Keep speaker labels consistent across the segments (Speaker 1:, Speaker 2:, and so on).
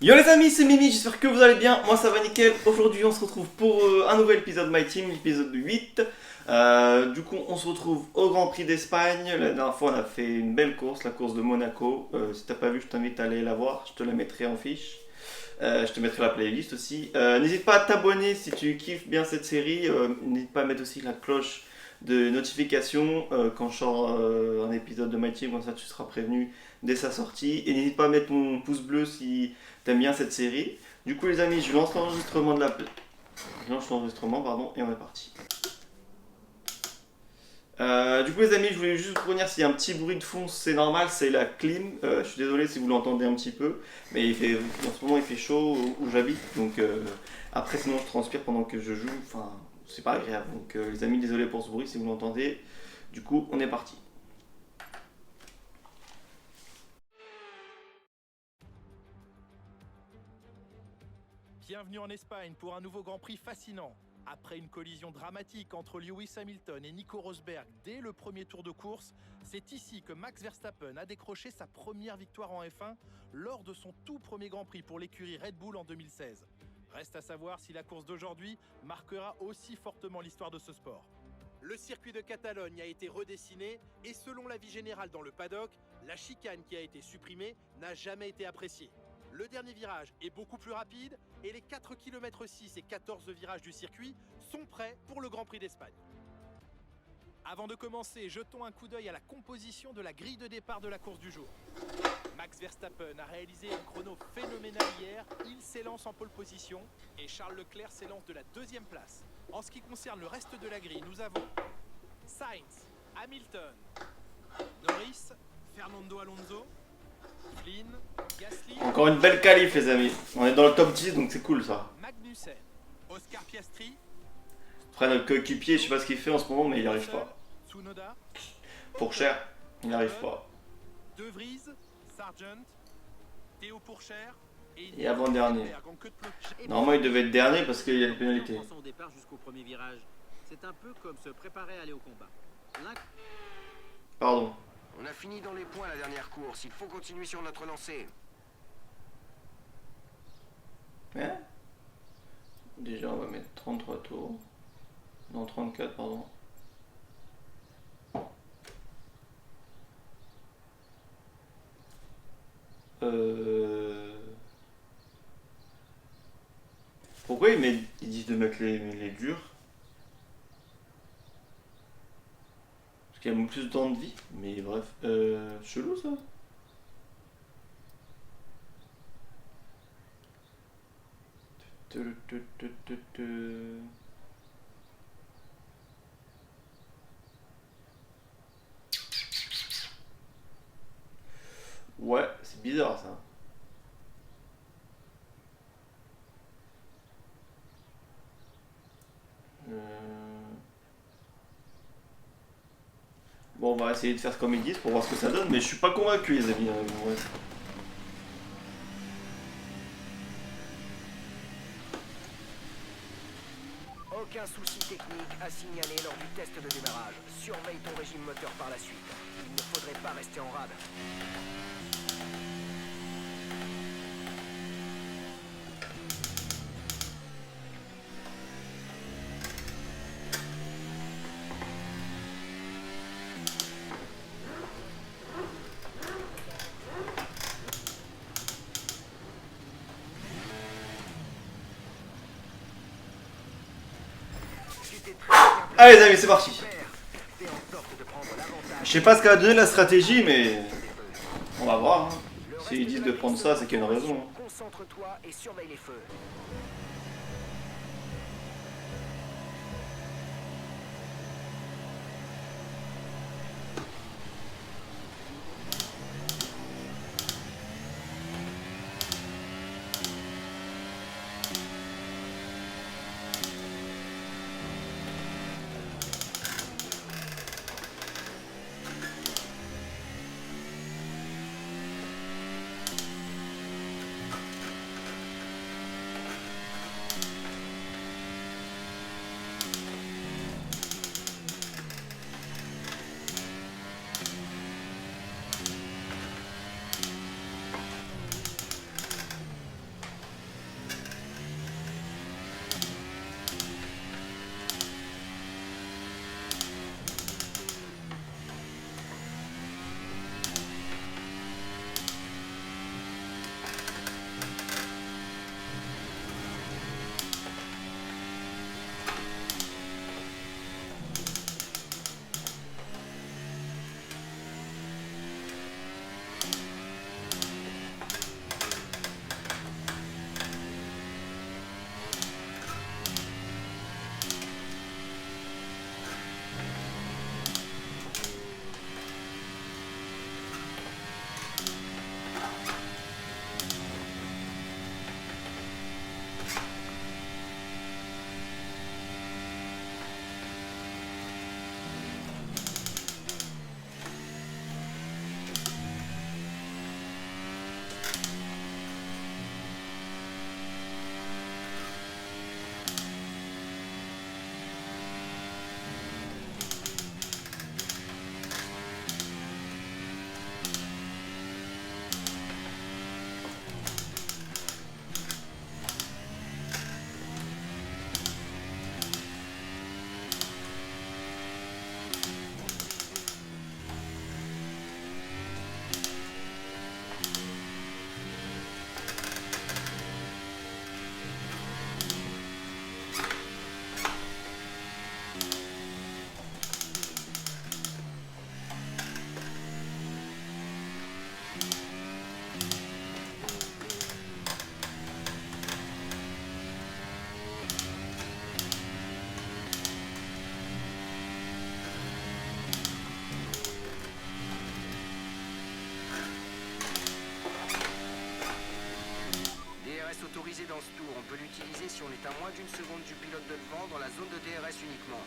Speaker 1: Yo les amis, c'est Mimi, j'espère que vous allez bien, moi ça va nickel. Aujourd'hui on se retrouve pour un nouvel épisode My Team, l'épisode 8. Du coup on se retrouve au Grand Prix d'Espagne. La dernière fois on a fait une belle course, la course de Monaco. Si t'as pas vu, je t'invite à aller la voir, je te la mettrai en fiche. Je te mettrai la playlist aussi. N'hésite pas à t'abonner si tu kiffes bien cette série. N'hésite pas à mettre aussi la cloche de notification quand je sors un épisode de My Team, comme ça tu seras prévenu dès sa sortie. Et n'hésite pas à mettre mon pouce bleu si t'aimes bien cette série. Du coup les amis, je lance l'enregistrement je lance l'enregistrement, pardon, et on est parti. Du coup les amis, je voulais juste vous prévenir s'il y a un petit bruit de fond, c'est normal, c'est la clim. Je suis désolé si vous l'entendez un petit peu, mais en ce moment il fait chaud où j'habite, donc après sinon je transpire pendant que je joue, enfin c'est pas agréable. Donc les amis, désolé pour ce bruit si vous l'entendez. Du coup on est parti.
Speaker 2: Bienvenue en Espagne pour un nouveau Grand Prix fascinant. Après une collision dramatique entre Lewis Hamilton et Nico Rosberg dès le premier tour de course, c'est ici que Max Verstappen a décroché sa première victoire en F1 lors de son tout premier Grand Prix pour l'écurie Red Bull en 2016. Reste à savoir si la course d'aujourd'hui marquera aussi fortement l'histoire de ce sport. Le circuit de Catalogne a été redessiné et selon l'avis général dans le paddock, la chicane qui a été supprimée n'a jamais été appréciée. Le dernier virage est beaucoup plus rapide et les 4 km 6 et 14 virages du circuit sont prêts pour le Grand Prix d'Espagne. Avant de commencer, jetons un coup d'œil à la composition de la grille de départ de la course du jour. Max Verstappen a réalisé un chrono phénoménal hier, il s'élance en pole position et Charles Leclerc s'élance de la deuxième place. En ce qui concerne le reste de la grille, nous avons Sainz, Hamilton, Norris, Fernando Alonso, Flynn, Gasly,
Speaker 1: Encore une belle qualif les amis, on est dans le top 10 donc c'est cool ça.
Speaker 2: Magnussen, Oscar Piastri,
Speaker 1: Après notre coéquipier, je sais pas ce qu'il fait en ce moment mais il arrive pas.
Speaker 2: Tsunoda,
Speaker 1: Pour cher, il arrive pas.
Speaker 2: De Vries, Sargent, Théo Pourchaire
Speaker 1: Et avant-dernier.
Speaker 2: Hülkenberg en queue de peloton.
Speaker 1: Normalement il devait être dernier parce qu'il y a une pénalité.
Speaker 3: On prend son départ jusqu'au premier virage. C'est un peu comme se préparer à aller au combat.
Speaker 1: Pardon.
Speaker 4: On a fini dans les points la dernière course, il faut continuer sur notre lancée.
Speaker 1: Hein? Déjà on va mettre 33 tours. Non 34 pardon. Pourquoi ils disent de mettre les durs? Parce qu'il y a plus de temps de vie. Mais bref, chelou ça. Ouais, c'est bizarre ça. Bon, on va essayer de faire comme ils disent pour voir ce que ça donne, mais je suis pas convaincu, les amis. Ouais.
Speaker 4: Aucun souci technique à signaler lors du test de démarrage. Surveille ton régime moteur par la suite. Il ne faudrait pas rester en rade.
Speaker 1: Allez, les amis, c'est parti.
Speaker 4: Fais en sorte de prendre l'avantage.
Speaker 1: Je sais pas ce qu'a donné la stratégie, mais on va voir. Hein. S'ils disent de prendre ça, c'est qu'il y a une raison. Hein.
Speaker 4: Concentre-toi et surveille les feux. DRS autorisé dans ce tour. On peut l'utiliser si on est à moins d'une seconde du pilote de devant dans la zone de DRS uniquement.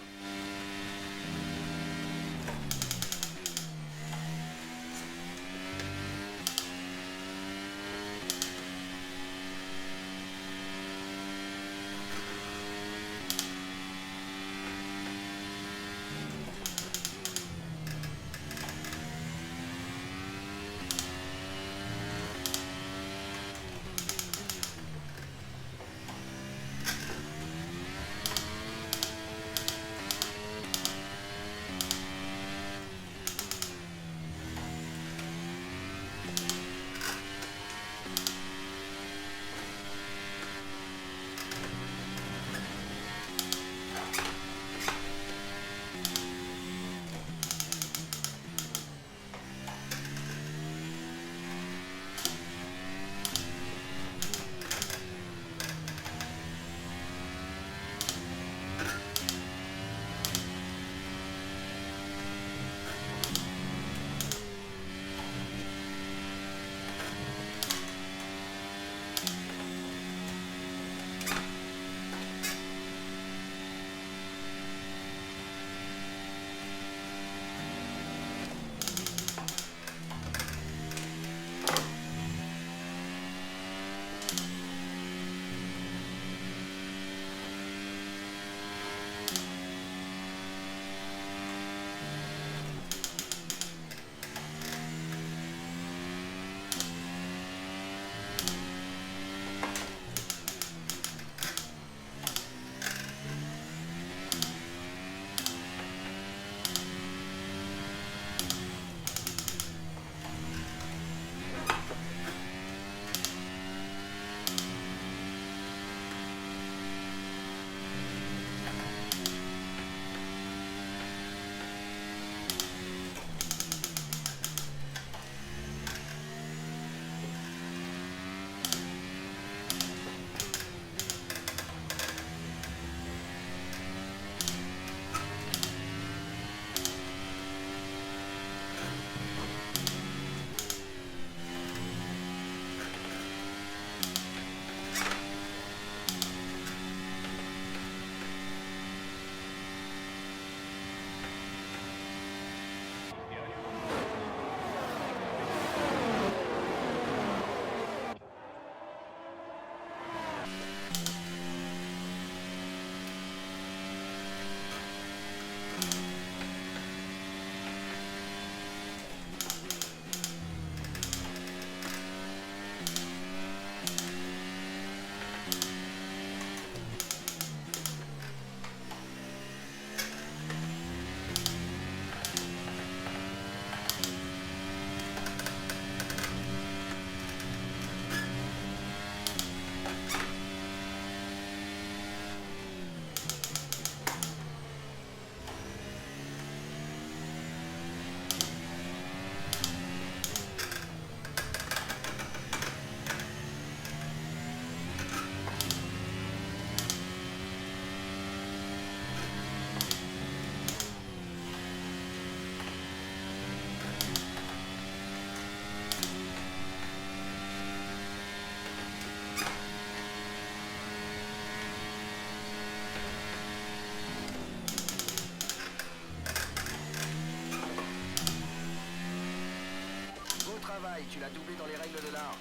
Speaker 4: Tu l'as doublé dans les règles de l'art.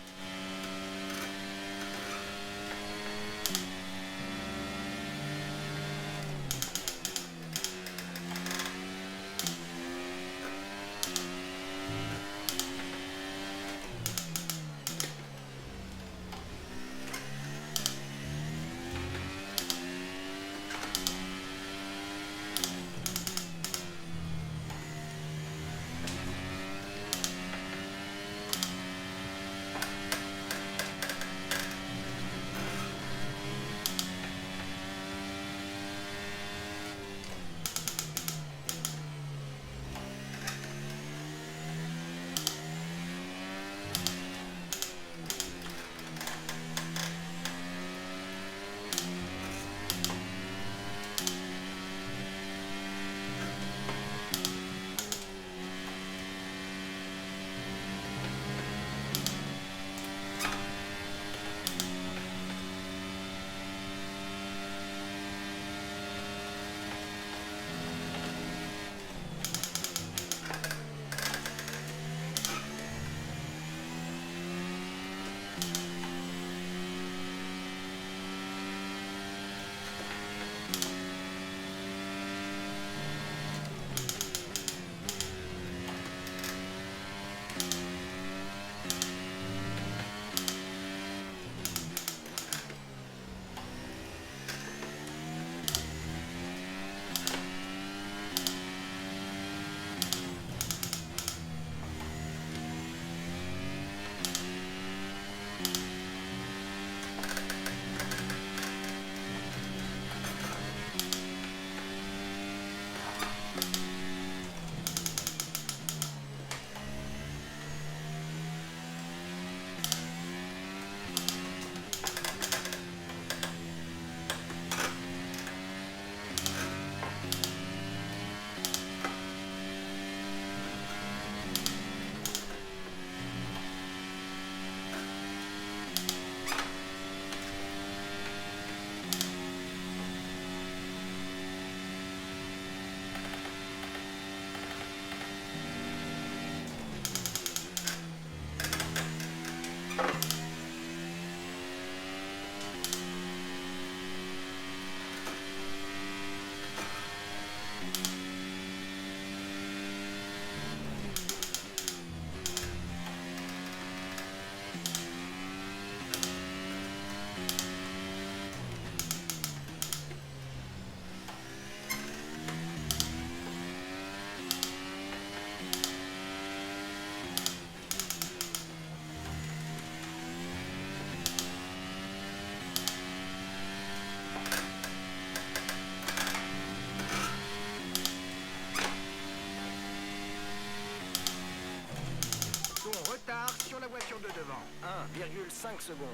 Speaker 4: de devant. 1,5 secondes.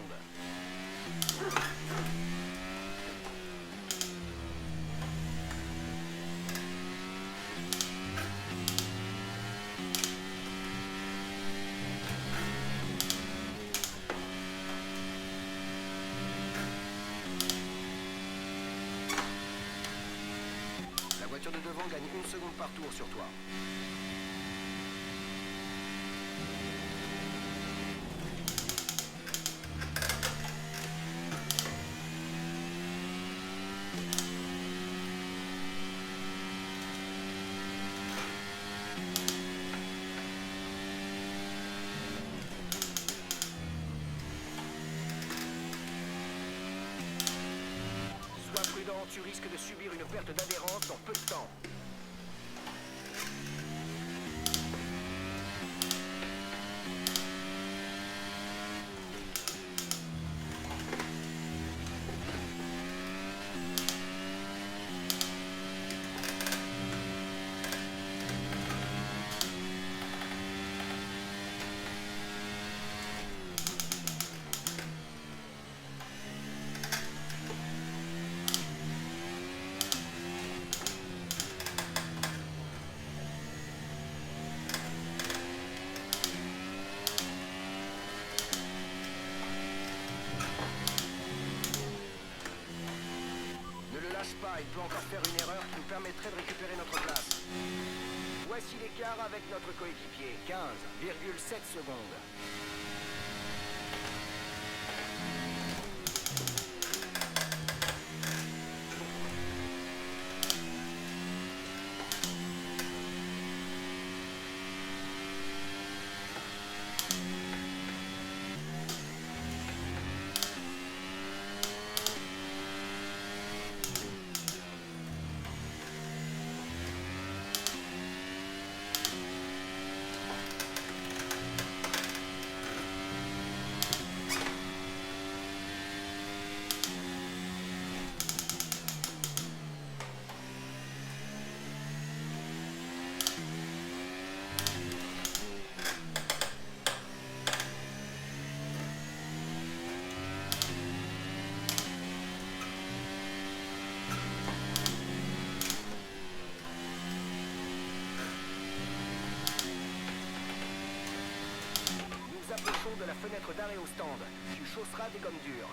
Speaker 4: La voiture de devant gagne 1 seconde par tour sur toi. Sois prudent, tu risques de subir une perte d'adhérence dans peu de temps. Ne le lâche pas, il peut encore faire une erreur qui nous permettrait de récupérer notre place. Voici l'écart avec notre coéquipier, 15,7 secondes. Nous approchons de la fenêtre d'arrêt au stand. Tu chausseras des gommes dures.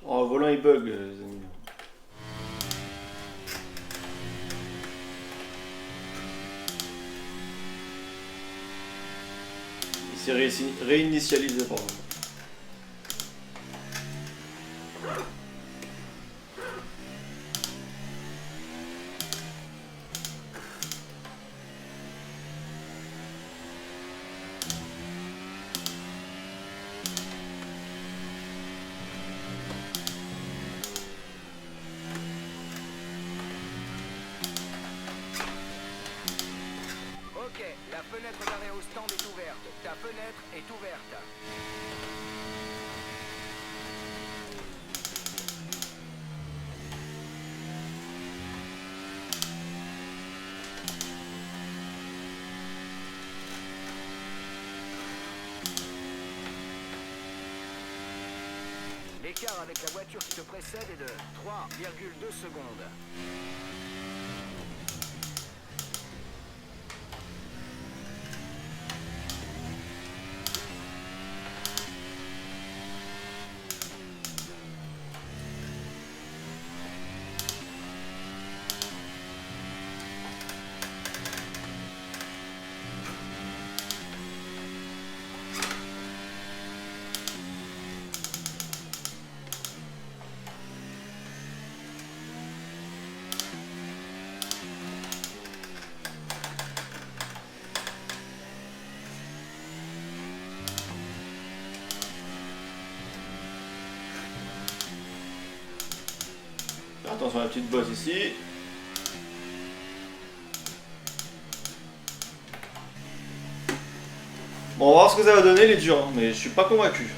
Speaker 1: Oh, le volant il bug, les amis. C'est réinitialisé, pardon.
Speaker 4: Ok, la fenêtre d'arrêt au stand est ouverte. Ta fenêtre est ouverte. L'écart avec la voiture qui te précède est de 3,2 secondes.
Speaker 1: Attention à la petite bosse ici. Bon, on va voir ce que ça va donner, les durs, hein, mais je suis pas convaincu.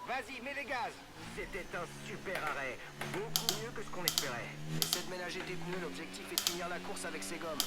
Speaker 4: Vas-y, mets les gaz. C'était un super arrêt. Beaucoup mieux que ce qu'on espérait. Essaie de ménager tes pneus, l'objectif est de finir la course avec ces gommes.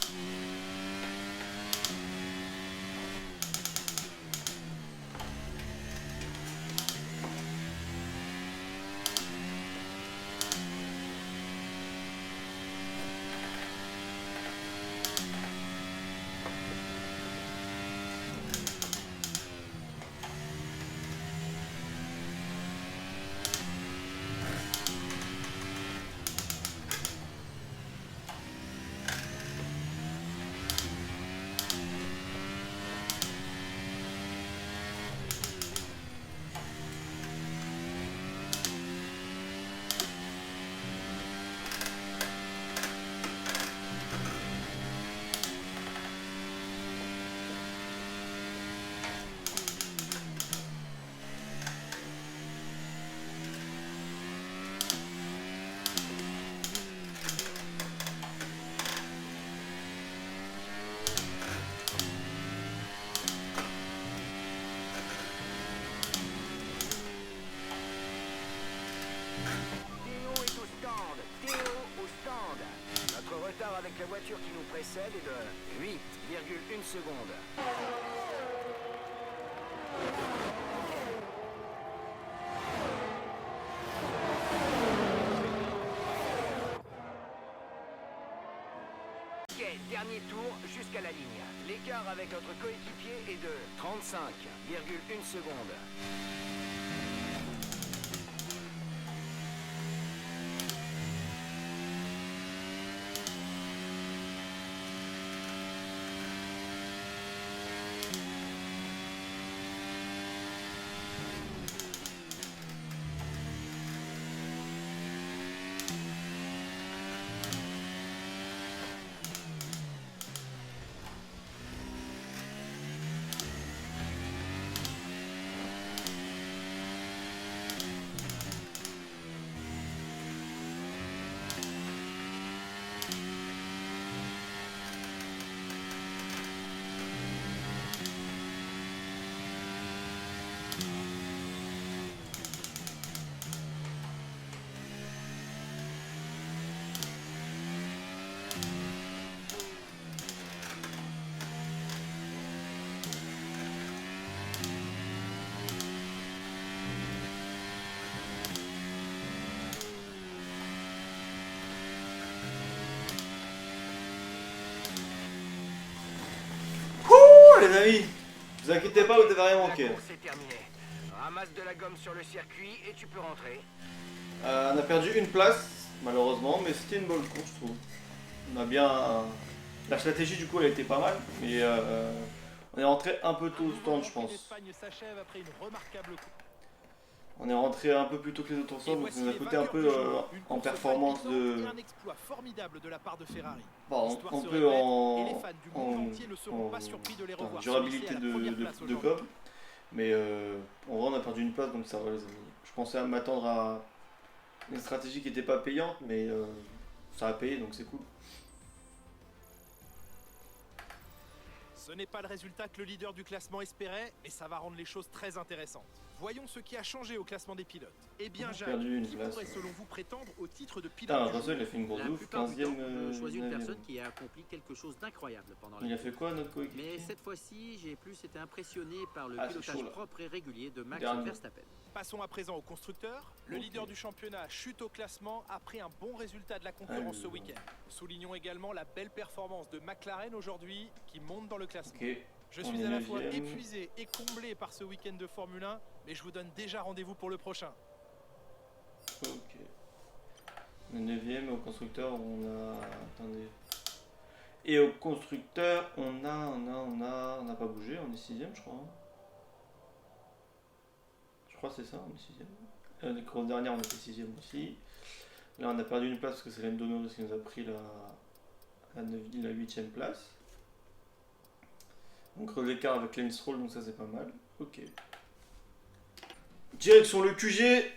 Speaker 4: Avec la voiture qui nous précède est de 8,1 secondes. Ok, dernier tour jusqu'à la ligne. L'écart avec notre coéquipier est de 35,1 secondes.
Speaker 1: Les amis, vous inquiétez pas, vous devez rien manquer.
Speaker 4: C'est terminé. Ramasse de la gomme sur le circuit et tu peux rentrer.
Speaker 1: On a perdu une place, malheureusement, mais c'était une bonne course, je trouve. On a bien... La stratégie, du coup, elle était pas mal, mais on est rentré un peu tôt au stand, je pense.
Speaker 2: L'Espagne s'achève après une remarquable course.
Speaker 1: On est rentré un peu plus tôt que les autres ensemble, donc ça nous a coûté un peu en performance de...
Speaker 2: Un exploit formidable de la part de Ferrari.
Speaker 1: Bon,
Speaker 2: L'histoire
Speaker 1: on
Speaker 2: se
Speaker 1: peut
Speaker 2: répète, et
Speaker 1: en...
Speaker 2: les fans du monde entier ne seront pas surpris de les revoir
Speaker 1: durabilité
Speaker 2: se hisser à la première place
Speaker 1: de
Speaker 2: aujourd'hui.
Speaker 1: com, mais en vrai, on a perdu une place, donc ça va, les amis. Je pensais à m'attendre à une stratégie qui n'était pas payante, mais ça a payé, donc c'est cool.
Speaker 2: Ce n'est pas le résultat que le leader du classement espérait, mais ça va rendre les choses très intéressantes. Voyons ce qui a changé au classement des pilotes. Eh bien,
Speaker 1: On a
Speaker 2: Jacques,
Speaker 1: perdu une
Speaker 2: qui
Speaker 1: place.
Speaker 2: pourrait selon vous prétendre au titre de pilote
Speaker 1: Putain,
Speaker 2: du jour?
Speaker 1: Russell, il a fait une grosse
Speaker 3: La
Speaker 1: ouf,
Speaker 3: plupart du
Speaker 1: 15ème.
Speaker 3: temps, je choisis une personne qui a accompli quelque chose d'incroyable pendant la
Speaker 1: Il a
Speaker 3: course.
Speaker 1: fait quoi, notre coéquipier?
Speaker 3: Mais cette fois-ci, j'ai plus été impressionné par le
Speaker 1: Ah, c'est
Speaker 3: pilotage
Speaker 1: chaud, là.
Speaker 3: propre et régulier de Max
Speaker 1: Dernier.
Speaker 3: Verstappen.
Speaker 2: Passons à présent au constructeur. Le
Speaker 1: Ok.
Speaker 2: leader du championnat chute au classement après un bon résultat de la concurrence ce week-end. Soulignons également la belle performance de McLaren aujourd'hui, qui monte dans le classement.
Speaker 1: Ok.
Speaker 2: Je
Speaker 1: On
Speaker 2: suis
Speaker 1: est
Speaker 2: à la fois
Speaker 1: 9e.
Speaker 2: épuisé et comblé par ce week-end de Formule 1, mais je vous donne déjà rendez-vous pour le prochain.
Speaker 1: Ok. On est 9ème, au constructeur, on a... Attendez. Et au constructeur, on n'a pas bougé, on est 6ème, je crois. Hein. Je crois que c'est ça, on est 6ème. Les courses dernières, on était 6ème aussi. Là, on a perdu une place parce que c'est Lando Norris qui nous a pris la 8ème place. On creuse l'écart avec Lance Stroll, donc ça c'est pas mal. Ok. Direction le QG.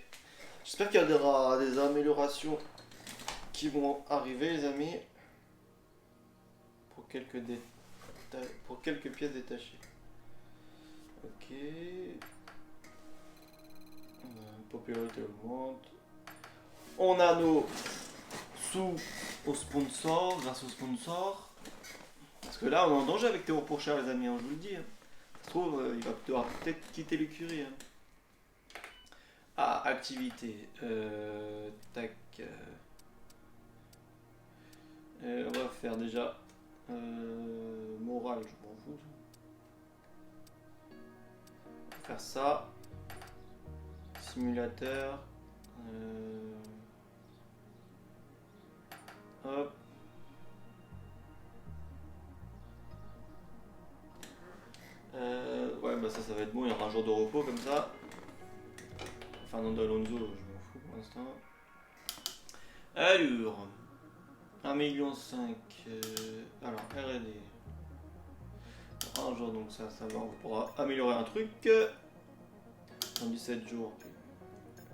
Speaker 1: J'espère qu'il y aura des améliorations qui vont arriver, les amis. Pour quelques pièces détachées. Ok. Popularité augmente. On a nos sous au sponsor, grâce au sponsor. Parce que là, on est en danger avec Théo Pourchard, les amis, hein, je vous le dis. Hein. Ça se trouve, il va devoir peut-être quitter l'écurie. Hein. Ah, activité. Tac. On va faire déjà morale, je m'en fous. On va faire ça. Simulateur. Hop. Ouais, bah ça va être bon, il y aura un jour de repos comme ça. Fernando Alonso, je m'en fous pour l'instant. Alors, 1,5 million. Alors, R&D. Un jour, donc ça va, on pourra améliorer un truc. Dans 17 jours, ok.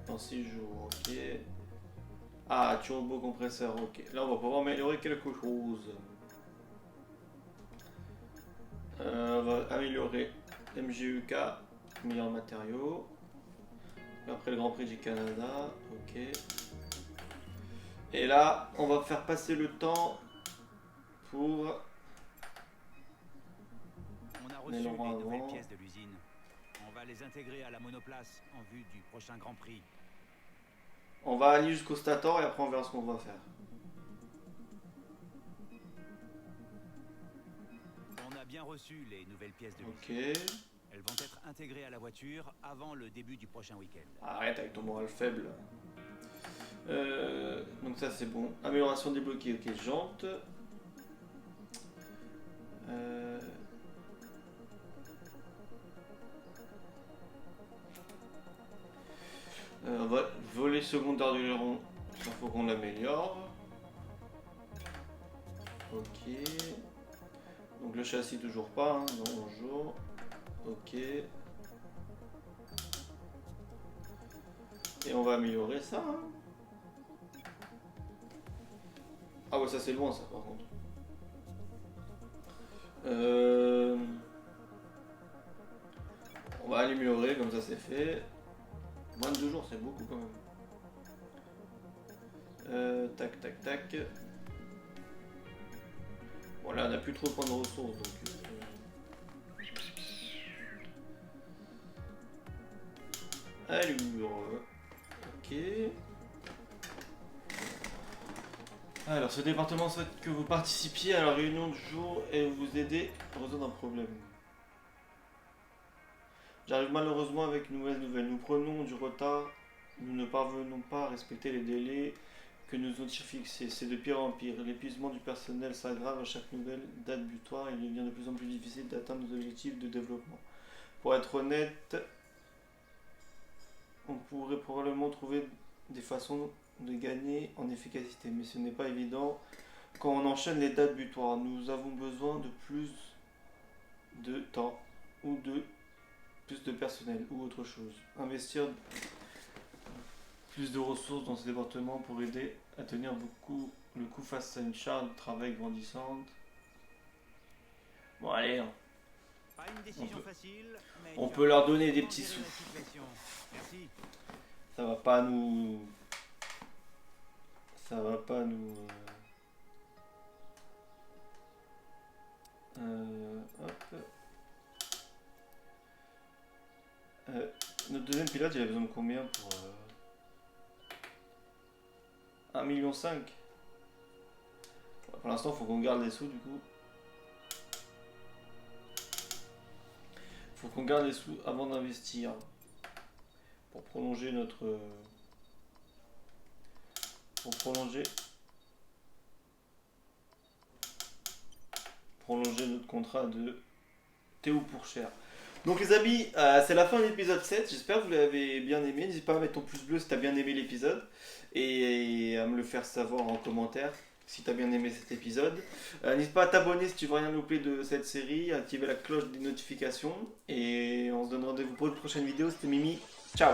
Speaker 1: Dans 6 jours, ok. Ah, turbo compresseur, ok. Là, on va pouvoir améliorer quelque chose. On va améliorer MGUK, meilleurs matériaux. Après le Grand Prix du Canada, ok. Et là, on va faire passer le temps pour...
Speaker 5: On a reçu les nouvelles pièces de l'usine. On va les intégrer à la monoplace en vue du prochain Grand Prix.
Speaker 1: On va aller jusqu'au stator et après on verra ce qu'on va faire.
Speaker 5: On a bien reçu les nouvelles pièces de
Speaker 1: Ok.
Speaker 5: l'usine. Elles vont être intégrées à la voiture avant le début du prochain week-end.
Speaker 1: Arrête avec ton moral faible. Donc ça c'est bon. Amélioration débloquée, ok. Jantes. On va voler secondaire du Léron. Il faut qu'on l'améliore. Ok. Donc le châssis toujours pas. Hein. Non, bonjour. Ok. Et on va améliorer ça. Hein. Ah ouais, ça c'est loin ça par contre. On va améliorer, comme ça c'est fait. 22 jours, c'est beaucoup quand même. Tac, tac, tac. Bon là on n'a plus trop de points de ressources donc... Alors... Ok... Alors, ce département souhaite que vous participiez à la réunion du jour et vous aider à résoudre un problème. J'arrive malheureusement avec une mauvaise nouvelle. Nous prenons du retard. Nous ne parvenons pas à respecter les délais que nous ont fixés. C'est de pire en pire. L'épuisement du personnel s'aggrave à chaque nouvelle date butoir et il devient de plus en plus difficile d'atteindre nos objectifs de développement. Pour être honnête, on pourrait probablement trouver des façons de gagner en efficacité, mais ce n'est pas évident quand on enchaîne les dates butoirs. Nous avons besoin de plus de temps ou de plus de personnel ou autre chose. Investir plus de ressources dans ce département pour aider à tenir beaucoup le coup face à une charge de travail grandissante. Bon allez,
Speaker 5: Pas une décision facile, mais
Speaker 1: on
Speaker 5: tu
Speaker 1: peut
Speaker 5: as
Speaker 1: leur donner des
Speaker 5: bien
Speaker 1: petits
Speaker 5: géré
Speaker 1: sous.
Speaker 5: la situation. Merci.
Speaker 1: Ça va pas nous... Ça va pas nous... Hop. Notre deuxième pilote, il a besoin de combien pour... 1,5 million. Pour l'instant, il faut qu'on garde les sous du coup. Faut qu'on garde les sous avant d'investir. Pour prolonger notre... Pour prolonger notre contrat de Théo Pourchère. Donc les amis, c'est la fin de l'épisode 7, j'espère que vous l'avez bien aimé, n'hésite pas à mettre ton pouce bleu si tu as bien aimé l'épisode et à me le faire savoir en commentaire si tu as bien aimé cet épisode. N'hésite pas à t'abonner si tu veux rien louper de cette série, à activer la cloche des notifications et on se donne rendez-vous pour une prochaine vidéo, c'était Mimi, ciao.